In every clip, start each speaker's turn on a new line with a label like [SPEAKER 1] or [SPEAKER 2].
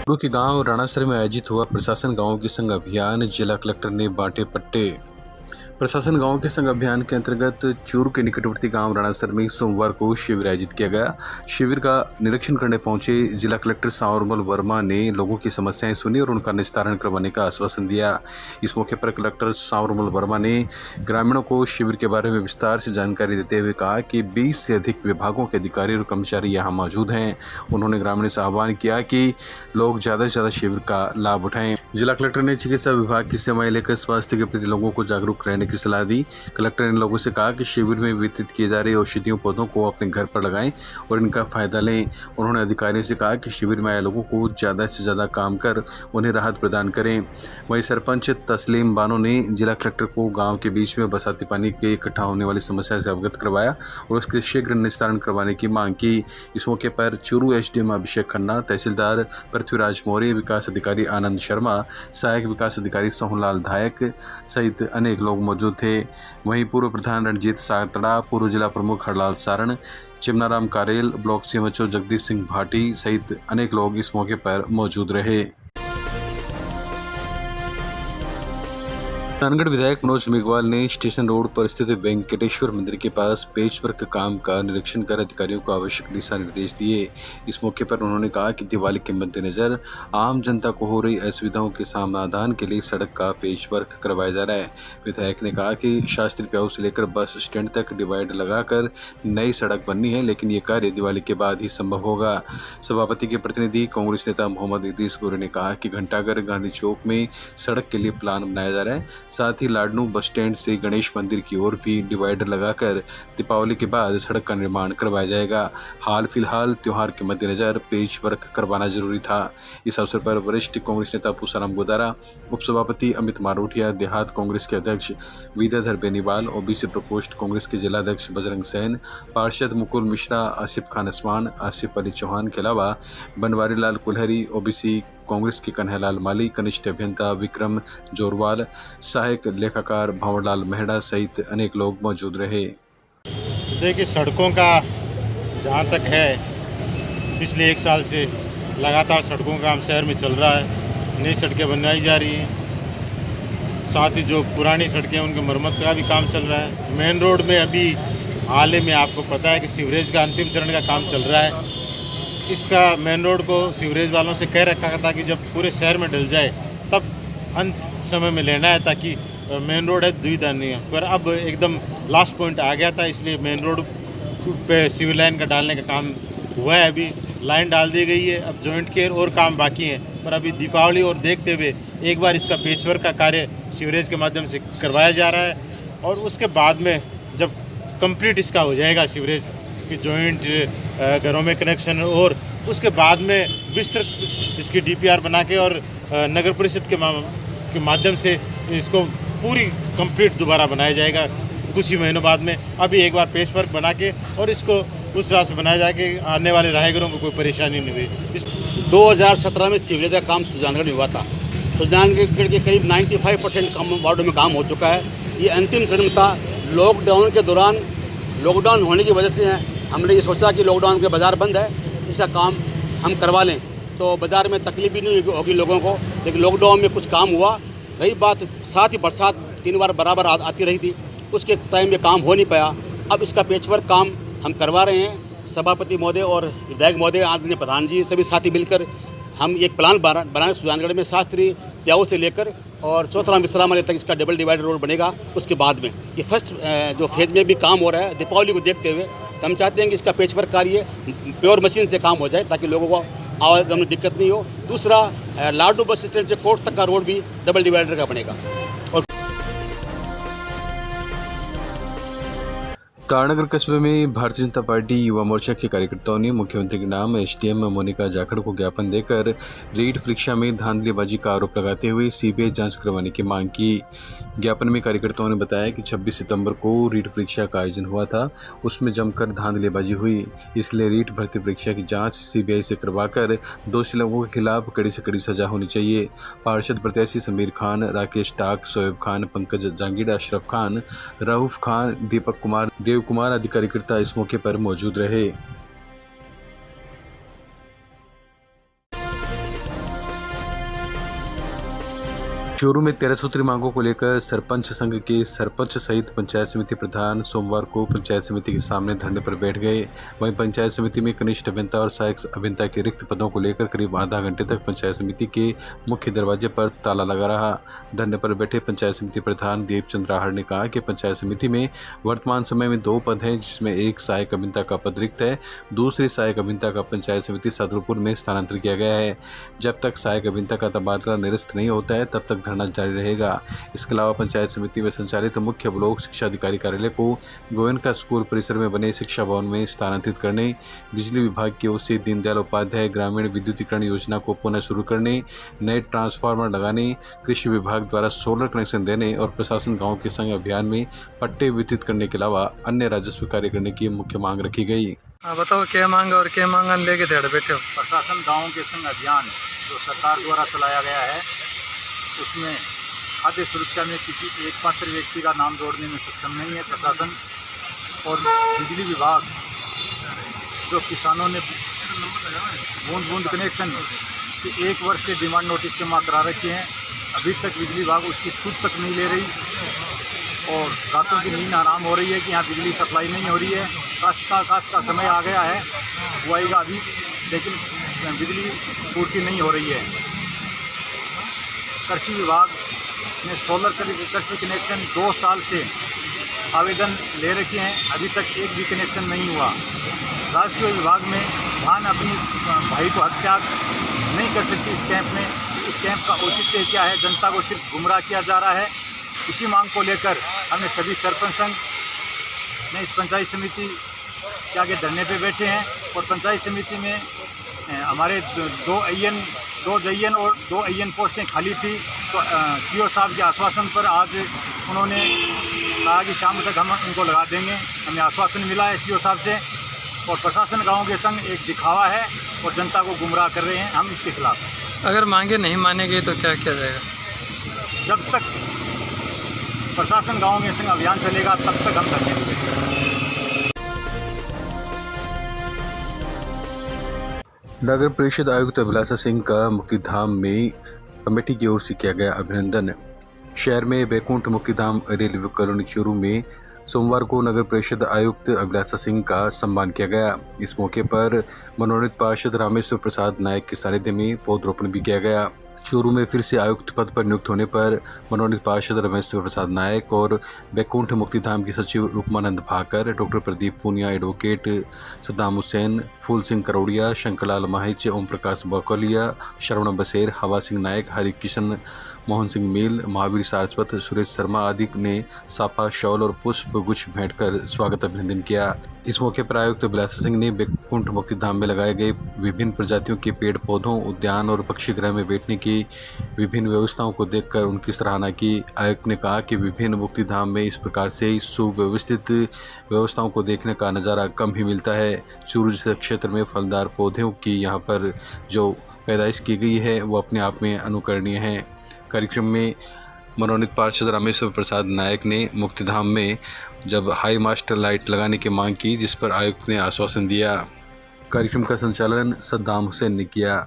[SPEAKER 1] गुरु के गांव राणासर में आयोजित हुआ प्रशासन गांवों के संग अभियान। जिला कलेक्टर ने बांटे पट्टे। प्रशासन गांव के संग अभियान के अंतर्गत चूरू के निकटवर्ती गांव राणासर में सोमवार को शिविर आयोजित किया गया। शिविर का निरीक्षण करने पहुंचे जिला कलेक्टर सांवरमल वर्मा ने लोगों की समस्याएं सुनी और उनका निस्तारण करवाने का आश्वासन दिया। इस मौके पर कलेक्टर सांवरमल वर्मा ने ग्रामीणों को शिविर के बारे में विस्तार से जानकारी देते हुए कहा कि 20 से अधिक विभागों के अधिकारी और कर्मचारी यहाँ मौजूद हैं। उन्होंने ग्रामीणों से आह्वान किया कि लोग ज़्यादा से ज़्यादा शिविर का लाभ उठाएं। जिला कलेक्टर ने चिकित्सा विभाग की सेवाएं लेकर स्वास्थ्य के प्रति लोगों को जागरूक रहने की सलाह दी। कलेक्टर ने लोगों से कहा कि शिविर में वितरित किए जा रहे औषधियों पौधों को अपने घर पर लगाएं और इनका फायदा लें। उन्होंने अधिकारियों से कहा कि शिविर में आए लोगों को ज़्यादा से ज़्यादा काम कर उन्हें राहत प्रदान करें। वहीं सरपंच तस्लीम बानो ने जिला कलेक्टर को गाँव के बीच में बरसाती पानी के इकट्ठा होने वाली समस्या से अवगत करवाया और उसके शीघ्र निस्तारण करवाने की मांग की। इस मौके पर चूरू एसडीएम अभिषेक खन्ना, तहसीलदार पृथ्वीराज मौर्य, विकास अधिकारी आनंद शर्मा, सहायक विकास अधिकारी सोहनलाल धायक सहित अनेक लोग मौजूद थे। वहीं पूर्व प्रधान रणजीत सातड़ा, पूर्व जिला प्रमुख Harlal Saran, Chimnaram Karel, block CMHO Jagdish Singh Bhati सहित अनेक लोग इस मौके पर मौजूद रहे। नानगढ़ विधायक मनोज मेघवाल ने स्टेशन रोड पर स्थित वेंकटेश्वर मंदिर के पास पेचवर्क काम का निरीक्षण कर अधिकारियों को आवश्यक दिशा निर्देश दिए। इस मौके पर उन्होंने कहा कि दिवाली के मद्देनजर आम जनता को हो रही असुविधाओं के समाधान के लिए सड़क का पेचवर्क करवाया जा रहा है। विधायक ने कहा कि शास्त्री प्याऊ से लेकर बस स्टैंड तक डिवाइड लगाकर नई सड़क बननी है, लेकिन ये कार्य दिवाली के बाद ही संभव होगा। सभापति के प्रतिनिधि कांग्रेस नेता मोहम्मद इदरीस गोरे ने कहा कि घंटाघर गांधी चौक में सड़क के लिए प्लान बनाया जा रहा है। साथ ही लाडनू बस स्टैंड से गणेश मंदिर की ओर भी डिवाइडर लगाकर दीपावली के बाद सड़क का निर्माण करवाया जाएगा। हाल फिलहाल त्योहार के मद्देनजर पेच वर्क करवाना जरूरी था। इस अवसर पर वरिष्ठ कांग्रेस नेता पूसाराम गोदारा, उपसभापति अमित मारोठिया, देहात कांग्रेस के अध्यक्ष विद्याधर बेनीवाल, ओबीसी प्रकोष्ठ कांग्रेस के जिलाध्यक्ष बजरंग सैन, पार्षद मुकुल मिश्रा, आसिफ खान असमान, आसिफ अली चौहान के अलावा बनवारी लाल कुल्हरी, ओबीसी कांग्रेस के कन्हैयालाल माली, कनिष्ठ अभियंता विक्रम जोरवाल, सहायक लेखाकार भंवरलाल मेहड़ा सहित अनेक लोग मौजूद रहे।
[SPEAKER 2] देखिए, सड़कों का जहाँ तक है, पिछले 1 साल से लगातार सड़कों का काम शहर में चल रहा है। नई सड़कें बनाई जा रही हैं, साथ ही जो पुरानी सड़कें उनके मरम्मत का भी काम चल रहा है। मेन रोड में अभी हाल ही में आपको पता है कि सीवरेज का अंतिम चरण का काम चल रहा है। इसका मेन रोड को सीवरेज वालों से कह रखा था कि जब पूरे शहर में डल जाए तब अंत समय में लेना है, ताकि मेन रोड है दुविधा नहीं है। पर अब एकदम लास्ट पॉइंट आ गया था, इसलिए मेन रोड पे सिविल लाइन का डालने का काम हुआ है। अभी लाइन डाल दी गई है, अब जॉइंट केयर और काम बाकी है। पर अभी दीपावली और देखते हुए एक बार इसका पेचवर्क का कार्य सीवरेज के माध्यम से करवाया जा रहा है और उसके बाद में जब कंप्लीट इसका हो जाएगा सीवरेज की जॉइंट घरों में कनेक्शन, और उसके बाद में विस्तृत इसकी डीपीआर बना के और नगर परिषद के माध्यम से इसको पूरी कंप्लीट दोबारा बनाया जाएगा कुछ ही महीनों बाद में। अभी एक बार पेचवर्क बना के और इसको उस हिसाब से बनाया जाए कि आने वाले राहगीरों को कोई परेशानी नहीं हुई।
[SPEAKER 3] 2017 में सीवरेज का काम सुजानगढ़ में हुआ था। सुजानगढ़ के करीब 95% काम वार्डों में काम हो चुका है। ये अंतिम चरण था। लॉकडाउन के दौरान, लॉकडाउन होने की वजह से हमने ये सोचा कि लॉकडाउन के बाज़ार बंद है, इसका काम हम करवा लें तो बाज़ार में तकलीफ भी नहीं होगी लोगों को। लेकिन लॉकडाउन में कुछ काम हुआ। रही बात, साथ ही बरसात 3 बार बराबर आती रही थी, उसके टाइम में काम हो नहीं पाया। अब इसका पेचवर्क काम हम करवा रहे हैं। सभापति महोदय और विधायक महोदय, आदरणीय प्रधान जी, सभी साथी मिलकर हम एक प्लान बनाए सुजानगढ़ में शास्त्री प्याऊ से लेकर और चौथरा मिश्रा माले तक इसका डबल डिवाइडर रोड बनेगा। उसके बाद में ये फर्स्ट जो फेज़ में भी काम हो रहा है, दीपावली को देखते हुए हम चाहते हैं कि इसका पेचवर्क कार्य प्योर मशीन से काम हो जाए ताकि लोगों को आवागमन में दिक्कत नहीं हो। दूसरा, लाडू बस स्टैंड से कोर्ट तक का रोड भी डबल डिवाइडर का बनेगा।
[SPEAKER 1] तारानगर कस्बे में भारतीय जनता पार्टी युवा मोर्चा के कार्यकर्ताओं ने मुख्यमंत्री के नाम एसडीएम मोनिका जाखड़ को ज्ञापन देकर रीट परीक्षा में धांधलीबाजी का आरोप लगाते हुए सीबीआई जांच करवाने की मांग की। ज्ञापन में कार्यकर्ताओं ने बताया कि 26 सितंबर को रीट परीक्षा का आयोजन हुआ था, उसमें जमकर धांधलीबाजी हुई, इसलिए रीट भर्ती परीक्षा की जांच सीबीआई से करवाकर दोषी लोगों के खिलाफ कड़ी से कड़ी सजा होनी चाहिए। पार्षद प्रत्याशी समीर खान, राकेश टाक, शोएब खान, पंकज जांगीड़ा, अशरफ खान, रऊफ खान, दीपक कुमार, देव कुमार आदि कार्यकर्ता इस मौके पर मौजूद रहे। चूरू में 13 सूत्री मांगों को लेकर सरपंच संघ के सरपंच सहित पंचायत समिति प्रधान सोमवार को पंचायत समिति के सामने धरने पर बैठ गए। वहीं पंचायत समिति में कनिष्ठ अभियंता और सहायक अभियंता के रिक्त पदों को लेकर करीब आधा घंटे तक पंचायत समिति के मुख्य दरवाजे पर ताला लगा रहा। धरने पर बैठे पंचायत समिति प्रधान देवचंद्र राहड़ ने कहा कि पंचायत समिति में वर्तमान समय में 2 पद हैं, जिसमें एक सहायक अभियंता का पद रिक्त है। दूसरे सहायक अभियंता का पंचायत समिति सादुलपुर में स्थानांतरित किया गया है। जब तक सहायक अभियंता का तबादला निरस्त नहीं होता है तब तक धरना जारी रहेगा। इसके अलावा पंचायत समिति में संचालित मुख्य ब्लॉक शिक्षा अधिकारी कार्यालय को गोयनका स्कूल परिसर में बने शिक्षा भवन में स्थानांतरित करने, बिजली विभाग की ओर से दीनदयाल उपाध्याय ग्रामीण विद्युतीकरण योजना को पुनः शुरू करने, नए ट्रांसफार्मर लगाने, कृषि विभाग द्वारा सोलर कनेक्शन देने और प्रशासन गाँव के संग अभियान में पट्टे वितरित करने के अलावा अन्य राजस्व कार्य करने की मुख्य मांग रखी गई।
[SPEAKER 4] बताओ क्या मांग और क्या मांगन लेके थे बैठे हो?
[SPEAKER 5] प्रशासन गाँव के संग अभियान जो सरकार द्वारा चलाया गया है उसमें खाद्य सुरक्षा में किसी एकमात्र व्यक्ति का नाम जोड़ने में सक्षम नहीं है प्रशासन। और बिजली विभाग जो किसानों ने बूंद बूंद कनेक्शन की 1 वर्ष से डिमांड नोटिस जमा करा रखे हैं, अभी तक बिजली विभाग उसकी छूट तक नहीं ले रही और रातों की नींद आराम हो रही है कि यहाँ बिजली सप्लाई नहीं हो रही है। काश्त का समय आ गया है, बुआई का अभी, लेकिन बिजली पूर्ति नहीं हो रही है। कृषि विभाग ने सोलर कृषि कनेक्शन 2 साल से आवेदन ले रखे हैं, अभी तक एक भी कनेक्शन नहीं हुआ। राजस्व विभाग में धान अपनी भाई को हत्या नहीं कर सकती इस कैंप में। इस कैंप का औचित्य क्या है? जनता को सिर्फ गुमराह किया जा रहा है। इसी मांग को लेकर हमने सभी सरपंच संघ ने इस पंचायत समिति के आगे धरने पे बैठे हैं और पंचायत समिति में हमारे 2 जयन और 2 अय्यन पोस्टें खाली थी। तो सीओ साहब के आश्वासन पर आज उन्होंने कहा कि शाम तक हम उनको लगा देंगे। हमें आश्वासन मिला है सीओ साहब से। और प्रशासन गाँव के संग एक दिखावा है और जनता को गुमराह कर रहे हैं, हम इसके खिलाफ हैं।
[SPEAKER 4] अगर मांगे नहीं माने गई तो क्या किया जाएगा?
[SPEAKER 5] जब तक प्रशासन गाँव के संग अभियान चलेगा तब तक हम धरने
[SPEAKER 1] नगर परिषद आयुक्त अभिलाषा सिंह का मुक्तिधाम में कमेटी की ओर से किया गया अभिनंदन। शहर में वैकुंठ मुक्तिधाम रेलवे कॉलोनी चूरू में सोमवार को नगर परिषद आयुक्त अभिलाषा सिंह का सम्मान किया गया। इस मौके पर मनोनीत पार्षद रामेश्वर प्रसाद नायक के सानिध्य में पौधरोपण भी किया गया। चूरू में फिर से आयुक्त पद पर नियुक्त होने पर मनोनीत पार्षद रामेश्वर प्रसाद नायक और वैकुंठ मुक्तिधाम के सचिव रूपमानंद भाकर, डॉक्टर प्रदीप पूनिया, एडवोकेट सद्दाम हुसैन, फूल सिंह करोड़िया, शंकरलाल माहिच, ओम प्रकाश बकौलिया, श्रवण बसेर, हवा सिंह नायक, हरिकिशन, मोहन सिंह मील, महावीर सारस्वत, सुरेश शर्मा आदि ने साफा, शॉल और पुष्प गुच्छ भेंट कर स्वागत अभिनंदन किया। इस मौके पर आयुक्त अभिलाषा सिंह ने वैकुंठ मुक्तिधाम में लगाए गए विभिन्न प्रजातियों के पेड़ पौधों, उद्यान और पक्षी गृह में बैठने की विभिन्न व्यवस्थाओं को देखकर उनकी सराहना की। आयुक्त ने कहा कि विभिन्न मुक्तिधाम में इस प्रकार से सुव्यवस्थित व्यवस्थाओं को देखने का नज़ारा कम ही मिलता है। चूरू जैसे क्षेत्र में फलदार पौधों की यहाँ पर जो पैदाइश की गई है वो अपने आप में अनुकरणीय है। कार्यक्रम में मनोनीत पार्षद रामेश्वर प्रसाद नायक ने मुक्तिधाम में जब हाई मास्टर लाइट लगाने की मांग की, जिस पर आयुक्त ने आश्वासन दिया। कार्यक्रम का संचालन सद्दाम हुसैन ने किया।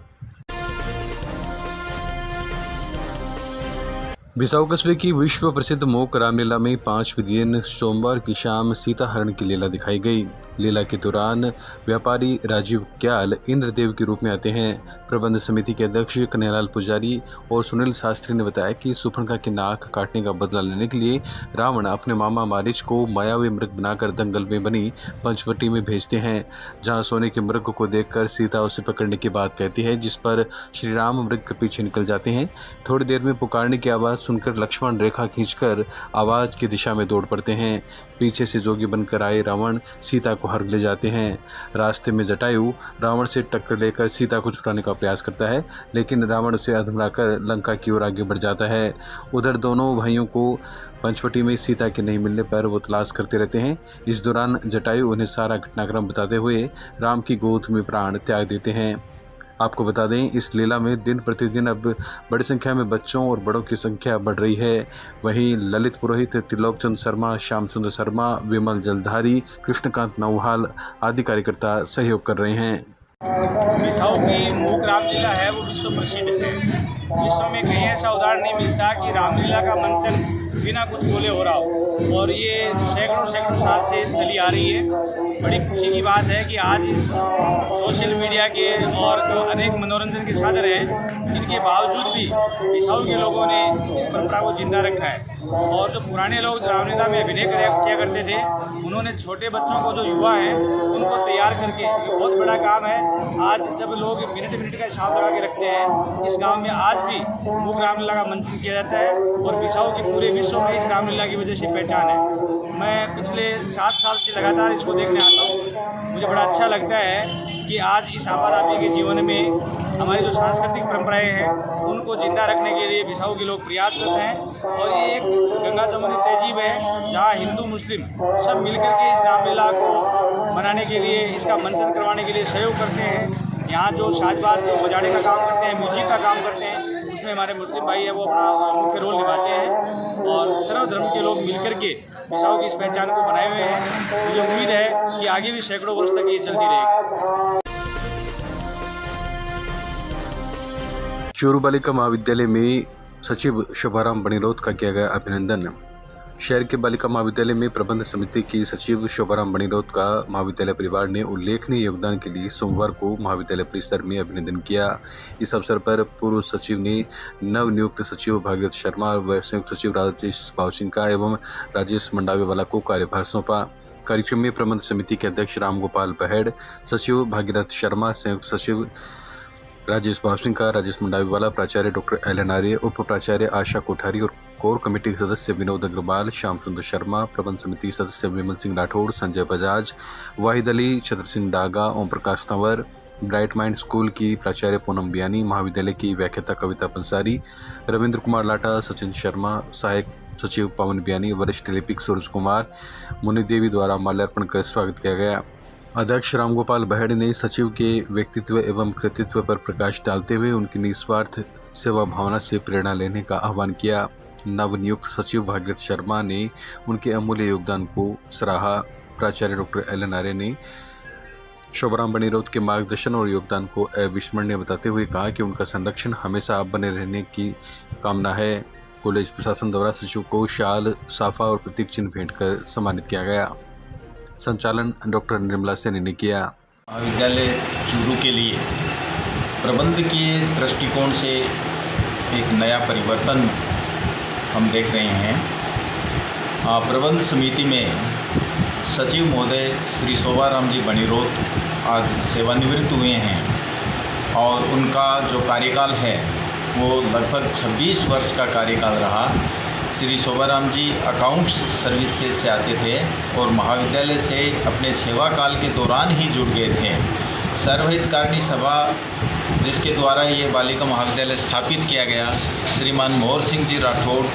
[SPEAKER 1] बिसाऊ कस्बे की विश्व प्रसिद्ध मोक रामलीला में 5वें दिन सोमवार की शाम सीता हरण की लीला दिखाई गई। लीला के दौरान व्यापारी राजीव क्याल इंद्रदेव के रूप में आते हैं। प्रबंध समिति के अध्यक्ष कन्हैयालाल पुजारी और सुनील शास्त्री ने बताया कि सुपर्णखा की नाक काटने का बदला लेने के लिए रावण अपने मामा मारीच को मायावी मृग बनाकर दंगल में बनी पंचवटी में भेजते हैं, जहां सोने के मृग को देखकर सीता उसे पकड़ने की बात कहती है, जिस पर श्री राम मृग के पीछे निकल जाते हैं। थोड़ी देर में पुकारने की आवाज़ सुनकर लक्ष्मण रेखा खींचकर आवाज़ की दिशा में दौड़ पड़ते हैं। पीछे से जोगी बनकर आए रावण सीता को हर ले जाते हैं। रास्ते में जटायु रावण से टक्कर लेकर सीता को छुड़ाने का प्रयास करता है, लेकिन रावण उसे अधमराकर लंका की ओर आगे बढ़ जाता है। उधर दोनों भाइयों को पंचवटी में सीता के नहीं मिलने पर वो तलाश करते रहते हैं। इस दौरान जटायु उन्हें सारा घटनाक्रम बताते हुए राम की गोद में प्राण त्याग देते हैं। आपको बता दें, इस लीला में दिन प्रतिदिन अब बड़ी संख्या में बच्चों और बड़ों की संख्या बढ़ रही है। वहीं ललित पुरोहित, त्रिलोकचंद शर्मा, श्याम सुंदर शर्मा, विमल जलधारी, कृष्णकांत नौहाल आदि कार्यकर्ता सहयोग कर रहे हैं।
[SPEAKER 6] बिसाऊ की मोक रामलीला है वो विश्व प्रसिद्ध है। विश्व में कहीं ऐसा उदाहरण नहीं मिलता कि रामलीला का मंचन बिना कुछ बोले हो रहा हो, और ये सैकड़ों साल से चली आ रही है। बड़ी खुशी की बात है कि आज इस सोशल मीडिया के और जो अनेक मनोरंजन के साधन हैं, इनके बावजूद भी बिसाऊ के लोगों ने इस परंपरा को जिंदा रखा है। और जो पुराने लोग रामलीला में अभिनय किया करते थे, उन्होंने छोटे बच्चों को, जो युवा हैं, उनको तैयार करके, ये बहुत बड़ा काम है। आज जब लोग मिनट का हिसाब लगा के रखते हैं, इस गांव में आज भी मूक रामलीला का मंचन किया जाता है, और बिसाऊ की पूरे विश्व में इस रामलीला की वजह से पहचान है। मैं पिछले 7 साल से लगातार इसको देखने आता हूँ। मुझे बड़ा अच्छा लगता है कि आज इस आपाधापी के जीवन में हमारी जो सांस्कृतिक परंपराएं हैं, उनको जिंदा रखने के लिए बिसाऊ के लोग प्रयासरत हैं। और ये एक गंगा जमुनी तहजीब है, जहाँ हिंदू मुस्लिम सब मिलकर के इस रामलीला को मनाने के लिए, इसका मंचन करवाने के लिए सहयोग करते हैं। यहाँ जो साजबाज बजाने का काम करते हैं, म्यूजिक का काम करते हैं, उसमें हमारे मुस्लिम भाई है वो अपना मुख्य रोल निभाते हैं। और सर्वधर्म के लोग मिलकर के बिसाऊ की इस पहचान को बनाए हुए हैं। मुझे उम्मीद है कि आगे भी सैकड़ों वर्ष तक ये चलती रहेगी।
[SPEAKER 1] चूरू बालिका महाविद्यालय में सचिव शोभाराम बणिरोत का किया गया अभिनंदन। शहर के बालिका महाविद्यालय में प्रबंध समिति की सचिव शोभाराम बणिरोत का महाविद्यालय परिवार ने उल्लेखनीय योगदान के लिए सोमवार को महाविद्यालय परिसर में अभिनंदन किया। इस अवसर पर पूर्व सचिव ने नवनियुक्त सचिव भागीरथ शर्मा व संयुक्त सचिव राजेश भावसिंह एवं राजेश मंडावेवाला को कार्यभार सौंपा। कार्यक्रम में प्रबंध समिति के अध्यक्ष रामगोपाल बहेड़, सचिव भागीरथ शर्मा, संयुक्त सचिव राजेश भावसिंह, राजेश मंडावीवाला, प्राचार्य डॉक्टर एल एन आर्य, उप प्राचार्य आशा कोठारी और कोर कमेटी सदस्य विनोद अग्रवाल, श्याम सुंदर शर्मा, प्रबंध समिति सदस्य विमल सिंह राठौड़, संजय बजाज, वाहिद अली, छत्र Singh Daga, Om Prakash Tanwar, bright mind school की प्राचार्य पूनम बियानी, महाविद्यालय की व्याख्याता कविता पंसारी, रविंद्र कुमार लाटा, सचिन शर्मा, सहायक सचिव पवन बियानी, वरिष्ठ लिपिक सूरज कुमार, मुनि देवी द्वारा माल्यार्पण कर स्वागत किया गया। अध्यक्ष रामगोपाल बहेड़ ने सचिव के व्यक्तित्व एवं कृतित्व पर प्रकाश डालते हुए उनकी निस्वार्थ सेवा भावना से प्रेरणा लेने का आह्वान किया। नवनियुक्त सचिव भागीरथ शर्मा ने उनके अमूल्य योगदान को सराहा। प्राचार्य डॉक्टर एल एन आर्य ने शोभाराम बणिरोत के मार्गदर्शन और योगदान को अविस्मरणीय बताते हुए कहा कि उनका संरक्षण हमेशा बने रहने की कामना है। कॉलेज प्रशासन द्वारा सचिव को शाल, साफा और प्रतीक चिन्ह भेंट कर सम्मानित किया गया। संचालन डॉक्टर निर्मला सेनी ने किया।
[SPEAKER 7] महाविद्यालय चूरू के लिए प्रबंध के दृष्टिकोण से एक नया परिवर्तन हम देख रहे हैं। प्रबंध समिति में सचिव महोदय श्री शोभाराम जी बणिरोत आज सेवानिवृत्त हुए हैं और उनका जो कार्यकाल है वो लगभग 26 वर्ष का कार्यकाल रहा। श्री शोभाराम जी अकाउंट्स सर्विसेज से आते थे और महाविद्यालय से अपने सेवा काल के दौरान ही जुड़ गए थे। सर्वहितकारिणी सभा जिसके द्वारा ये बालिका महाविद्यालय स्थापित किया गया, श्रीमान मोहर सिंह जी राठौड़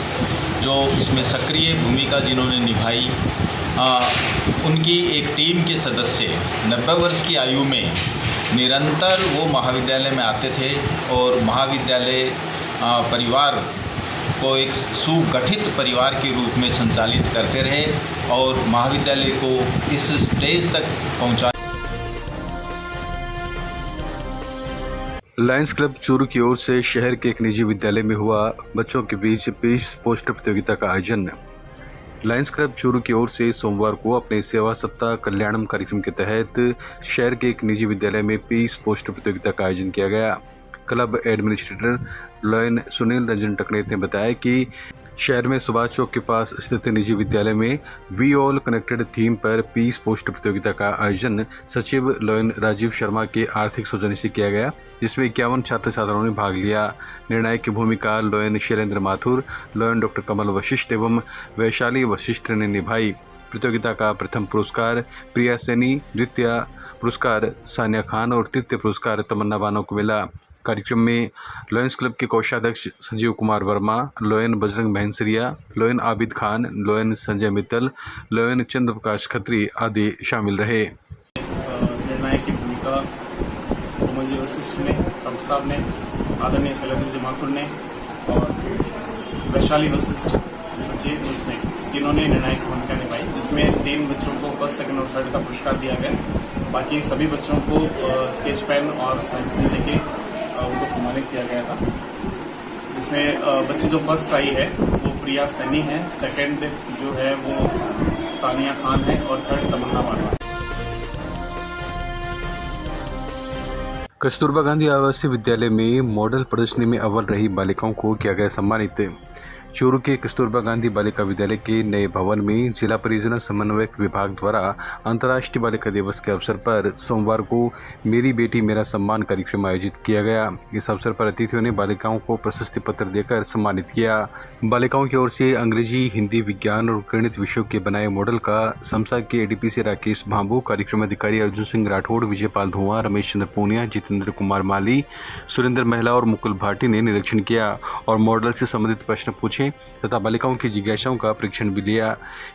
[SPEAKER 7] जो इसमें सक्रिय भूमिका जिन्होंने निभाई, उनकी एक टीम के सदस्य 90 वर्ष की आयु में निरंतर वो महाविद्यालय में आते थे और महाविद्यालय परिवार को एक सुगठित परिवार के रूप में संचालित करते रहे और महाविद्यालय को इस स्टेज तक पहुंचा।
[SPEAKER 1] लायंस क्लब चूरू की ओर से शहर के एक निजी विद्यालय में हुआ बच्चों के बीच पीस पोस्टर प्रतियोगिता का आयोजन। लायंस क्लब चूरू की ओर से सोमवार को अपने सेवा सप्ताह कल्याणम कार्यक्रम के तहत शहर के एक निजी विद्यालय में पीस पोस्टर प्रतियोगिता का आयोजन किया गया। Club administrator lion Sunil Ranjan Taknet ने बताया कि शहर में सुभाष चौक के पास स्थित निजी विद्यालय में वी ऑल कनेक्टेड थीम पर पीस पोस्टर प्रतियोगिता का आयोजन सचिव लॉयन राजीव शर्मा के आर्थिक सौजन्य से किया गया, जिसमें 51 छात्र छात्राओं ने भाग लिया। निर्णायक की भूमिका lion Shailendra Mathur, lion doctor Kamal Vashishtha एवं वैशाली वशिष्ठ ने निभाई। प्रतियोगिता का प्रथम पुरस्कार प्रिया सैनी, द्वितीय पुरस्कार सानिया खान और तृतीय पुरस्कार तमन्ना बानो को मिला। कार्यक्रम में लॉयंस क्लब के कोषाध्यक्ष Sanjeev Kumar Verma, lion Bajrang Bahansaria, lion Abid Khan, lion Sanjay Mittal, lion Chandra Prakash Khatri आदि शामिल रहे।
[SPEAKER 8] निर्णायक की भूमिका कोमल जी वशिष्ठ ने, प्रमुख साहब ने, आदरणीय शैलेंद्र जी माथुर ने और वैशाली वशिष्ठ जी से तीनों ने निर्णायक भूमिका निभाई, जिसमें 3 बच्चों को फर्स्ट, सेकंड और थर्ड का पुरस्कार दिया गया। बाकी सभी बच्चों को स्केच पेन और साइंस देके उनको सम्मानित किया गया था। जिसमें बच्ची जो फर्स्ट आई है वो प्रिया सैनी है, सेकंड जो है वो सानिया खान है और थर्ड तमन्ना वाला।
[SPEAKER 1] कस्तूरबा गांधी आवासीय विद्यालय में मॉडल प्रदर्शनी में अव्वल रही बालिकाओं को किया गया सम्मानित। चूरू के कस्तूरबा गांधी बालिका विद्यालय के नए भवन में जिला परियोजना समन्वयक विभाग द्वारा अंतर्राष्ट्रीय बालिका दिवस के अवसर पर सोमवार को मेरी बेटी मेरा सम्मान कार्यक्रम आयोजित किया गया। इस अवसर पर अतिथियों ने बालिकाओं को प्रशस्ति पत्र देकर सम्मानित किया। बालिकाओं की ओर से अंग्रेजी, हिंदी, विज्ञान और गणित विषयों के बनाए मॉडल का समसा के एडीपीसी राकेश भांबू, कार्यक्रम अधिकारी अर्जुन सिंह राठौड़, विजयपाल धुआं, रमेश चंद्र पूनिया, जितेंद्र कुमार माली, सुरेंद्र महिला और मुकुल भाटी ने निरीक्षण किया और मॉडल से संबंधित प्रश्न पूछे तथा बालिकाओं की जिज्ञासाओं का परीक्षण भी लिया।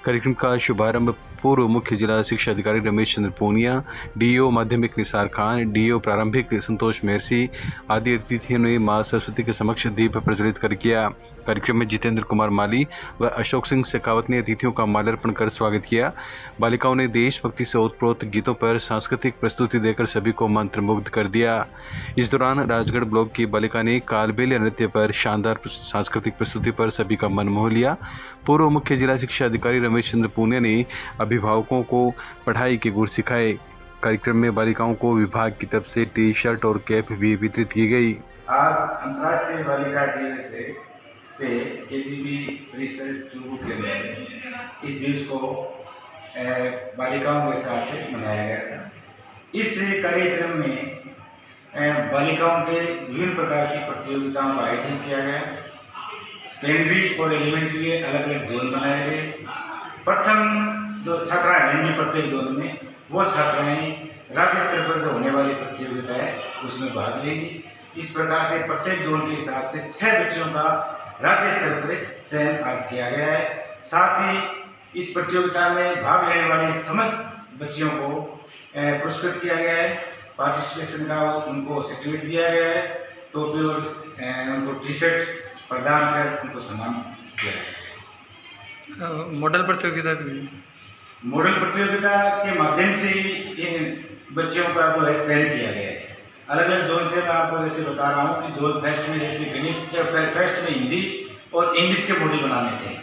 [SPEAKER 1] कार्यक्रम का शुभारंभ पूर्व मुख्य जिला शिक्षा अधिकारी रमेश चंद्र पूनिया, डीईओ माध्यमिक निसार खान, डीईओ प्रारंभिक संतोष महर्षि आदि अतिथियों ने मां सरस्वती के समक्ष दीप प्रज्वलित कर किया। कार्यक्रम में जितेंद्र कुमार माली व अशोक सिंह शेखावत ने अतिथियों का माल्यार्पण कर स्वागत किया। बालिकाओं ने देशभक्ति से ओतप्रोत गीतों पर सांस्कृतिक प्रस्तुति देकर सभी को मंत्रमुग्ध कर दिया। इस दौरान राजगढ़ ब्लॉक की बालिका ने कालबेलिया नृत्य पर शानदार सांस्कृतिक प्रस्तुति पर सभी का मन मोह लिया। पूर्व मुख्य जिला शिक्षा अधिकारी रमेश चंद्र पूनिया ने अभिभावकों को पढ़ाई के गुर सिखाए। कार्यक्रम में बालिकाओं को विभाग की तरफ से टी शर्ट और कैप भी वितरित की गई।
[SPEAKER 9] आज अंतर्राष्ट्रीय बालिका दिवस पे केजीबी परिसर चूरू के अंदर इस दिवस को बालिकाओं के साथ से मनाया गया था। इस कार्यक्रम में बालिकाओं के विभिन्न प्रकार की प्रतियोगिताओं का आयोजन किया गया। सेकेंडरी और एलिमेंट्री के अलग अलग जोन बनाए गए। प्रथम जो छात्राएं रहेंगी प्रत्येक जोन में, वो छात्राएं राज्य स्तर पर जो होने वाली प्रतियोगिता है उसमें भाग लेंगी। इस प्रकार से प्रत्येक जोन के हिसाब से 6 बच्चियों का राज्य स्तर पर चयन आज किया गया है। साथ ही इस प्रतियोगिता में भाग लेने वाली समस्त बच्चियों को पुरस्कृत किया गया है। पार्टिसिपेशन का उनको सर्टिफिकेट दिया गया है, टोपी और उनको टी शर्ट प्रदान कर उनको सम्मान किया गया है।
[SPEAKER 4] मॉडल प्रतियोगिता भी,
[SPEAKER 9] मॉडल प्रतियोगिता के माध्यम से ही इन बच्चियों का जो है चयन किया गया है। अलग अलग जोन से मैं आपको जैसे बता रहा हूँ कि जोन फर्स्ट में जैसे गणित, फर्स्ट में हिंदी और इंग्लिश के मॉडल बनाने थे,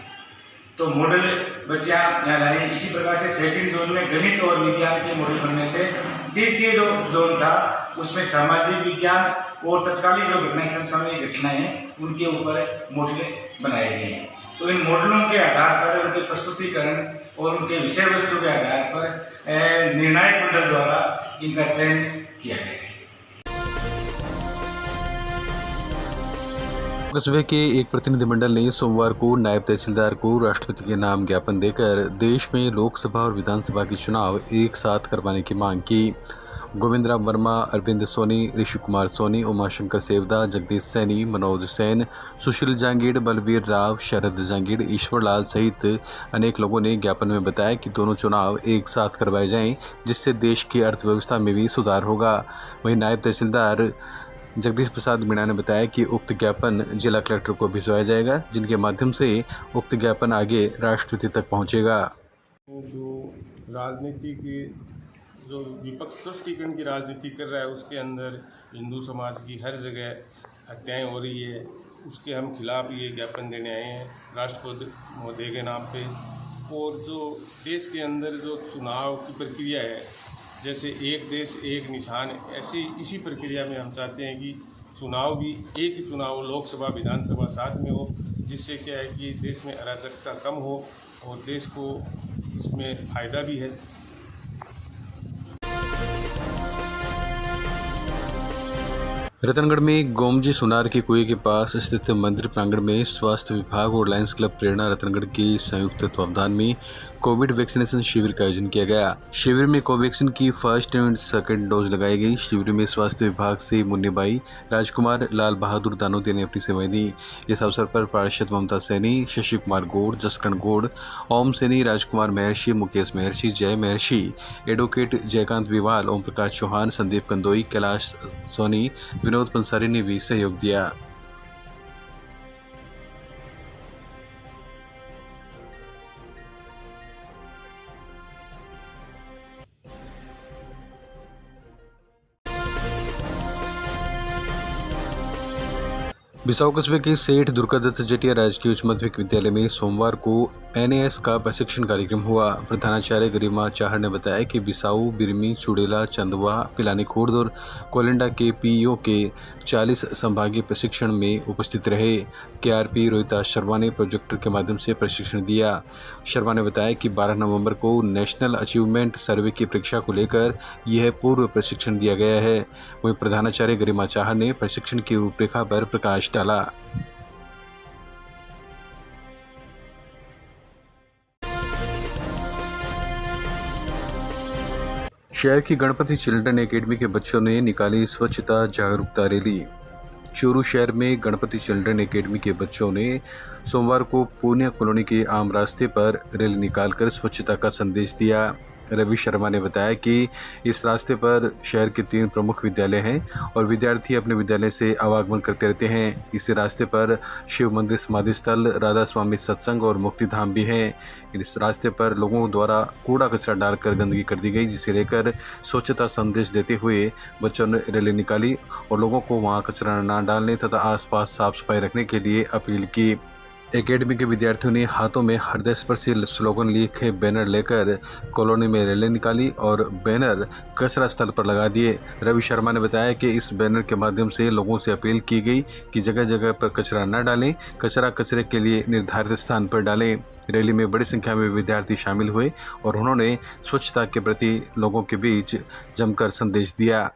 [SPEAKER 9] तो मॉडल बच्चियाँ यहाँ लाए। इसी प्रकार से सेकंड जोन में गणित और विज्ञान के मॉडल बनने थे। तृतीय जो जोन था उसमें सामाजिक विज्ञान और तत्कालीन जो घटनाएं, समसामयिक घटनाएं हैं उनके ऊपर मॉडल बनाए गए हैं। तो इन मॉडलों के आधार पर, उनके प्रस्तुतिकरण और उनके विषय वस्तु के आधार पर निर्णायक मंडल द्वारा इनका चयन किया गया है।
[SPEAKER 1] कस्बे के एक प्रतिनिधिमंडल ने सोमवार को नायब तहसीलदार को राष्ट्रपति के नाम ज्ञापन देकर देश में लोकसभा और विधानसभा के चुनाव एक साथ करवाने की मांग की। गोविंदराम वर्मा, अरविंद सोनी, ऋषि कुमार सोनी, उमाशंकर सेवदा, जगदीश सैनी, मनोज सेन, सुशील जांगीड़, बलवीर राव, शरद जांगीड़, ईश्वर लाल सहित अनेक लोगों ने ज्ञापन में बताया कि दोनों चुनाव एक साथ करवाए जाएं, जिससे देश की अर्थव्यवस्था में भी सुधार होगा। वहीं नायब तहसीलदार जगदीश प्रसाद मीणा ने बताया कि उक्त ज्ञापन जिला कलेक्टर को भिजवाया जाएगा, जिनके माध्यम से उक्त ज्ञापन आगे राष्ट्रपति तक पहुंचेगा।
[SPEAKER 10] जो राजनीति की जो विपक्ष तुष्टीकरण की राजनीति कर रहा है, उसके अंदर हिंदू समाज की हर जगह हत्याएं हो रही है, उसके हम खिलाफ ये ज्ञापन देने आए हैं राष्ट्रपति महोदय के नाम पे। और जो देश के अंदर जो चुनाव की प्रक्रिया है, जैसे एक देश एक निशान, ऐसी इसी प्रक्रिया में हम चाहते हैं कि चुनाव भी एक ही चुनाव, लोकसभा विधानसभा साथ में हो, जिससे क्या है कि देश में अराजकता कम हो और देश को इसमें फ़ायदा भी है।
[SPEAKER 1] रतनगढ़ में गोमजी सुनार के कुएं के पास स्थित मंदिर प्रांगण में स्वास्थ्य विभाग और लायंस क्लब प्रेरणा रतनगढ़ के संयुक्त तत्वावधान में कोविड वैक्सीनेशन शिविर का आयोजन किया गया। शिविर में कोवैक्सीन की फर्स्ट एंड सेकंड डोज लगाई गई। शिविर में स्वास्थ्य विभाग से मुन्नीबाई, राजकुमार, लाल बहादुर दानोदे ने अपनी सेवाएं दी। इस अवसर पर पार्षद ममता सैनी, शशि कुमार गौड़, जसकरण गौड़, ओम सैनी, राजकुमार महर्षि, मुकेश महर्षि, जय महर्षि, एडवोकेट जयकांत विवाल, ओम प्रकाश चौहान, संदीप कंदोई, कैलाश सोनी, विनोद पंसारी ने भी सहयोग दिया। बिसाऊ कस्बे के सेठ दुर्गादत्त जटिया राजकीय उच्च माध्यमिक विद्यालय में सोमवार को NAS का प्रशिक्षण कार्यक्रम हुआ। प्रधानाचार्य गरिमा चाहर ने बताया कि बिसाऊ, बिरमी, चुड़ेला, चंदवा, पिलानी खुर्द और कोलिंडा के PEO के 40 संभागीय प्रशिक्षण में उपस्थित रहे। KRP रोहिता शर्मा ने प्रोजेक्टर के माध्यम से प्रशिक्षण दिया। शर्मा ने बताया कि 12 नवंबर को नेशनल अचीवमेंट सर्वे की परीक्षा को लेकर यह पूर्व प्रशिक्षण दिया गया है। वहीं प्रधानाचार्य गरिमा चाहर ने प्रशिक्षण की रूपरेखा पर प्रकाश डाला। शहर की गणपति चिल्ड्रन एकेडमी के बच्चों ने निकाली स्वच्छता जागरूकता रैली। चूरू शहर में गणपति चिल्ड्रन एकेडमी के बच्चों ने सोमवार को पूर्णिया कॉलोनी के आम रास्ते पर रैली निकालकर स्वच्छता का संदेश दिया। रवि शर्मा ने बताया कि इस रास्ते पर शहर के 3 प्रमुख विद्यालय हैं और विद्यार्थी अपने विद्यालय से आवागमन करते रहते हैं। इस रास्ते पर शिव मंदिर, समाधि स्थल, राधा स्वामी सत्संग और मुक्ति धाम भी हैं। इस रास्ते पर लोगों द्वारा कूड़ा कचरा डालकर गंदगी कर दी गई, जिसे लेकर स्वच्छता संदेश देते हुए बच्चों ने रैली निकाली और लोगों को वहां कचरा न डालने तथा आसपास साफ सफाई रखने के लिए अपील की। एकेडमी के विद्यार्थियों ने हाथों में हृदय स्पर्शी स्लोगन लिखे बैनर लेकर कॉलोनी में रैली निकाली और बैनर कचरा स्थल पर लगा दिए। रवि शर्मा ने बताया कि इस बैनर के माध्यम से लोगों से अपील की गई कि जगह जगह पर कचरा न डालें, कचरा कचरे के लिए निर्धारित स्थान पर डालें। रैली में बड़ी संख्या में विद्यार्थी शामिल हुए और उन्होंने स्वच्छता के प्रति लोगों के बीच जमकर संदेश दिया।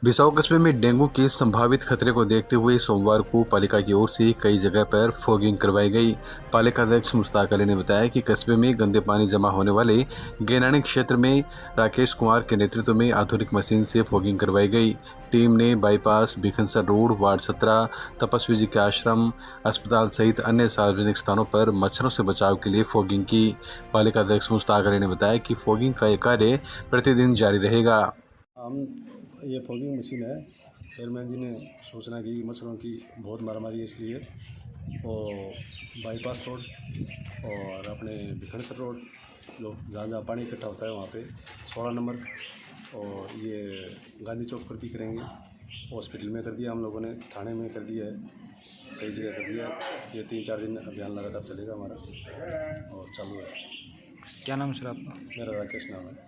[SPEAKER 1] बिसाऊ कस्बे में डेंगू के संभावित खतरे को देखते हुए सोमवार को पालिका की ओर से कई जगह पर फॉगिंग करवाई गई। पालिका अध्यक्ष मुश्ताक अली ने बताया कि कस्बे में गंदे पानी जमा होने वाले गैनानी क्षेत्र में राकेश कुमार के नेतृत्व में आधुनिक मशीन से फॉगिंग करवाई गई। टीम ने बाईपास, भिखनसर रोड, वार्ड 17, तपस्वी जी के आश्रम, अस्पताल सहित अन्य सार्वजनिक स्थानों पर मच्छरों से बचाव के लिए फॉगिंग की। पालिका अध्यक्ष मुश्ताक अली ने बताया कि फॉगिंग का यह कार्य प्रतिदिन जारी रहेगा।
[SPEAKER 11] ये फॉगिंग मशीन है। चेयरमैन जी ने सूचना की मच्छरों की बहुत मारामारी है, इसलिए और बाईपास रोड और अपने भिखनसर रोड, जो जहाँ जहाँ पानी इकट्ठा होता है वहाँ पे 16 नंबर, और ये गांधी चौक पर भी करेंगे। हॉस्पिटल में कर दिया हम लोगों ने, थाने में कर दिया है, कई जगह कर दिया। ये 3-4 दिन अभियान लगातार चलेगा हमारा और चालू है।
[SPEAKER 12] क्या नाम सर आपका?
[SPEAKER 11] मेरा राकेश नाम है।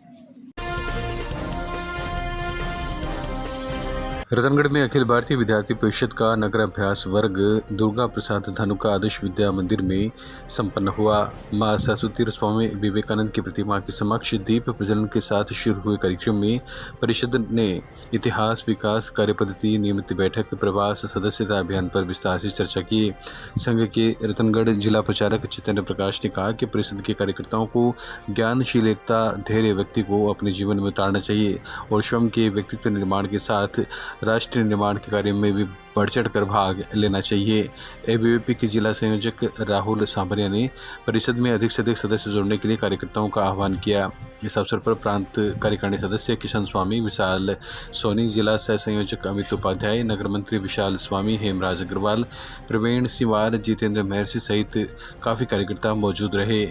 [SPEAKER 1] रतनगढ़ में अखिल भारतीय विद्यार्थी परिषद का नगर अभ्यास वर्ग दुर्गा प्रसाद धनुका आदर्श विद्या मंदिर में संपन्न हुआ। मां सरस्वती और स्वामी विवेकानंद की प्रतिमा के समक्ष दीप प्रज्वलन के साथ शुरू हुए कार्यक्रम में परिषद ने इतिहास, विकास, कार्यपद्धति, नियमित बैठक, प्रवास, सदस्यता अभियान पर विस्तार से चर्चा की। संघ के रतनगढ़ जिला प्रचारक चैतन्य प्रकाश ने कहा कि परिषद के कार्यकर्ताओं को ज्ञानशील, एकता, धैर्य व्यक्ति को अपने जीवन में उतारना चाहिए और स्वयं के व्यक्तित्व निर्माण के साथ राष्ट्रीय निर्माण के कार्य में भी बढ़ चढ़ कर भाग लेना चाहिए। ABVP के जिला संयोजक राहुल सांभरिया ने परिषद में अधिक से अधिक सदस्य जोड़ने के लिए कार्यकर्ताओं का आह्वान किया। इस अवसर पर प्रांत कार्यकारिणी सदस्य किशन स्वामी, विशाल सोनी, जिला सह संयोजक अमित उपाध्याय, नगर मंत्री विशाल स्वामी, हेमराज अग्रवाल, प्रवीण सिवार, जितेंद्र महर्षि सहित काफ़ी कार्यकर्ता मौजूद रहे।